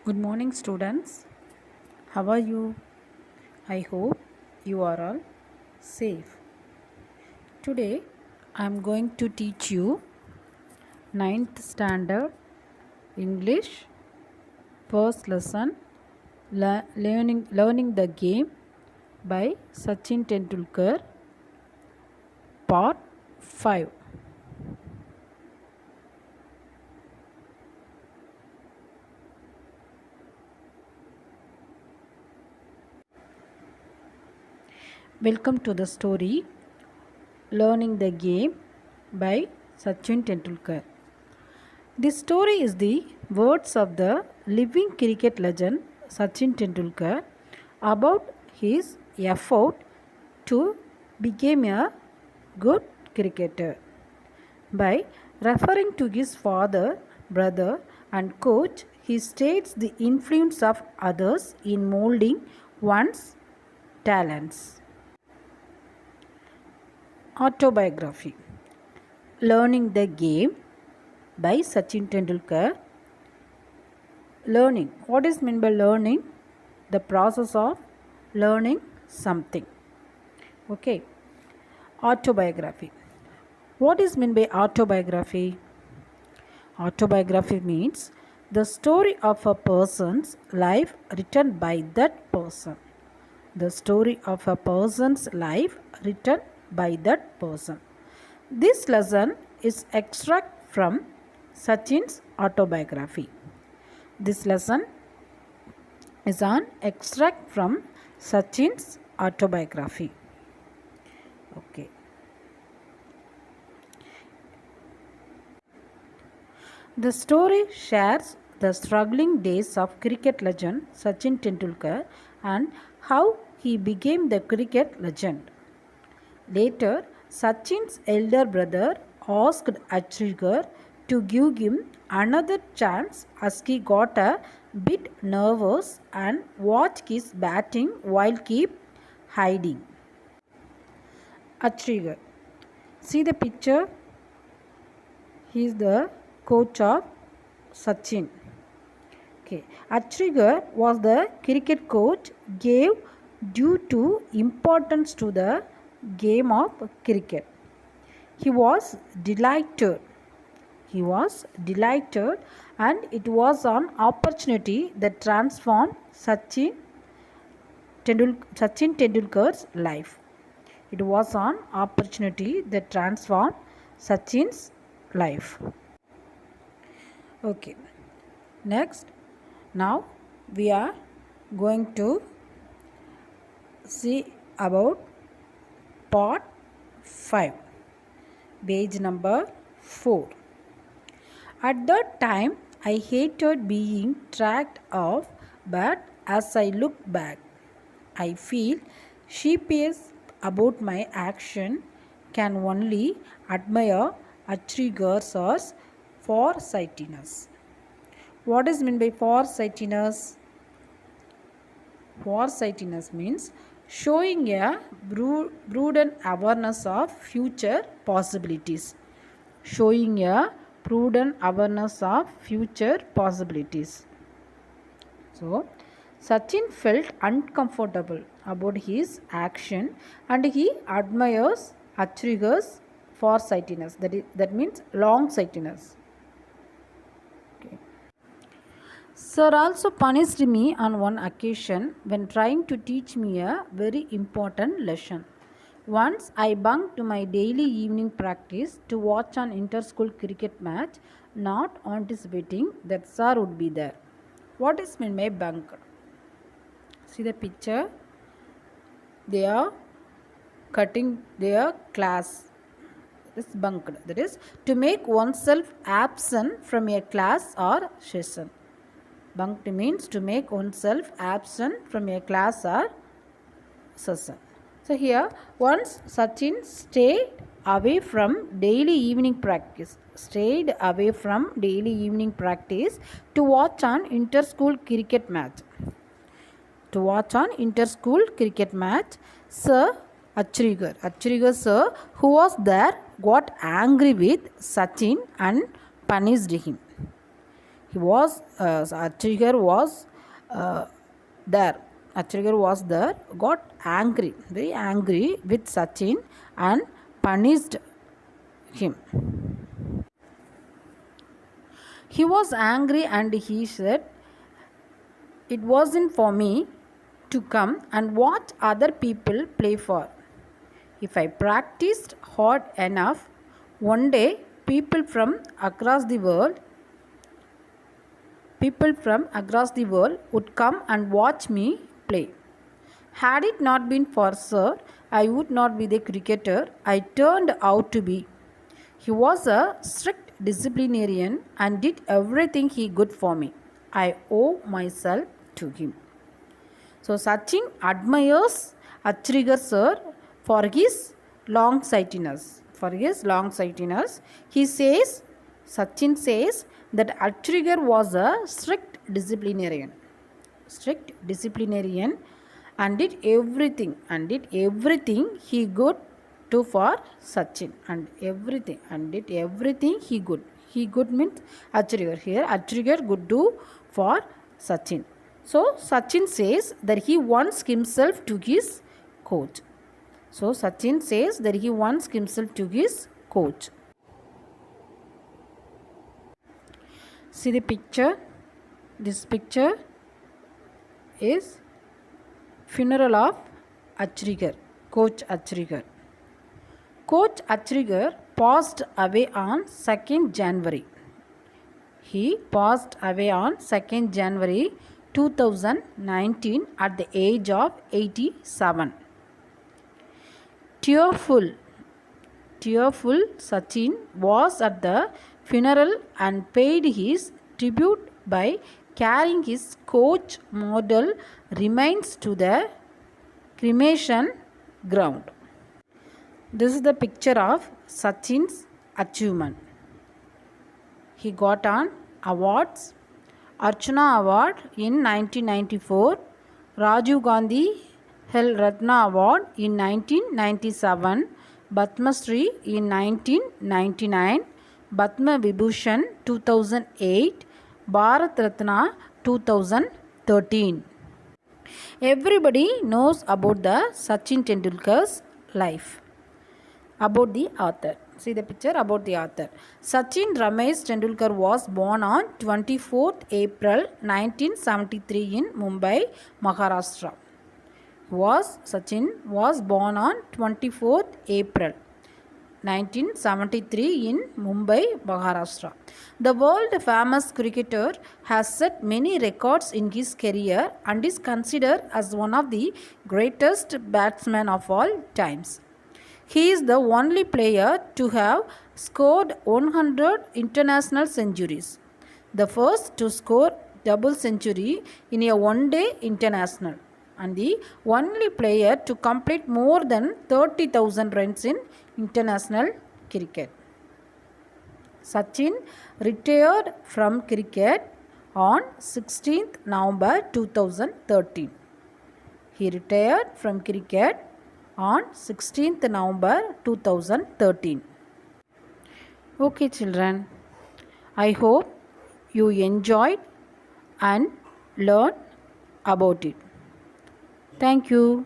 Good morning, students. How are you? I hope you are all safe. Today, I am going to teach you ninth standard English first lesson learning the game by Sachin Tendulkar part 5. Welcome to the story Learning the Game by Sachin Tendulkar. This story is the words of the living cricket legend Sachin Tendulkar about his effort to become a good cricketer. By referring to his father, brother, and coach, he states the influence of others in molding one's talents. Autobiography Learning the Game by Sachin Tendulkar. Learning. What is meant by learning? The process of learning something. Okay. Autobiography. What is meant by autobiography? Autobiography means the story of a person's life written by that person. The story of a person's life written by that person. This lesson is extract from Sachin's autobiography. This lesson is an extract from Sachin's autobiography. Okay. The story shares the struggling days of cricket legend Sachin Tendulkar and how he became the cricket legend. Later, Sachin's elder brother asked Achrigar to give him another chance as he got a bit nervous and watched his batting while keep hiding. Achrigar. See the picture? He is the coach of Sachin. Okay. Achrigar was the cricket coach gave due to importance to the game of cricket. He was delighted. And it was an opportunity that transformed Sachin Tendulkar's life. It was an opportunity that transformed Sachin's life. Okay. Next, now we are going to see about part 5, page number 4. At that time, I hated being tracked off, but as I look back, I feel sheepish about my action, can only admire Achrigar's foresightiness. What is meant by foresightiness? Foresightiness means showing a prudent awareness of future possibilities. Showing a prudent awareness of future possibilities. So, Sachin felt uncomfortable about his action and he admires Achrigar's foresightiness. That means long-sightedness. Okay. Sir also punished me on one occasion when trying to teach me a very important lesson. Once I bunked my daily evening practice to watch an inter-school cricket match, not anticipating that sir would be there. What is meant by bunk? See the picture. They are cutting their class. That is bunked. That is to make oneself absent from a class or session. Bunked means to make oneself absent from a class or session. So here, once Sachin stayed away from daily evening practice to watch an inter-school cricket match. Sir Achrigar sir, who was there, got angry with Sachin and punished him. Achrigar was there. Achrigar was there, got angry, very angry with Sachin and punished him. He was angry and he said, "It wasn't for me to come and watch other people play for. If I practiced hard enough, one day people from across the world would come and watch me play. Had it not been for Sir, I would not be the cricketer I turned out to be. He was a strict disciplinarian and did everything he could for me. I owe myself to him." So Sachin admires Achrigar sir for his long-sightedness. He says, Sachin says that Achrigar was a strict disciplinarian and did everything he could do for Sachin and did everything he could. He could means Achrigar. Here Achrigar could do for Sachin. So Sachin says that he wants himself to his coach. See the picture. This picture is funeral of Achrigar, Coach Achrigar. Coach Achrigar passed away on 2nd January. He passed away on 2nd January 2019 at the age of 87. Tearful Sachin was at the funeral and paid his tribute by carrying his coach model remains to the cremation ground. This is the picture of Sachin's achievement. He got on awards. Archana Award in 1994, Rajiv Gandhi Khel Ratna Award in 1997, Padma Shri in 1999, Padma Vibhushan 2008, Bharat Ratna 2013. Everybody knows about the Sachin Tendulkar's life. About the author. See the picture about the author. Sachin Ramesh Tendulkar was born on 24th April 1973 in Mumbai, Maharashtra. Sachin was born on 24th April 1973 in Mumbai, Maharashtra. The world famous cricketer has set many records in his career and is considered as one of the greatest batsmen of all times. He is the only player to have scored 100 international centuries, the first to score double century in a one-day international, and the only player to complete more than 30,000 runs in international cricket. Sachin retired from cricket on 16th November 2013. He retired from cricket on 16th November 2013. Okay children, I hope you enjoyed and learned about it. Thank you.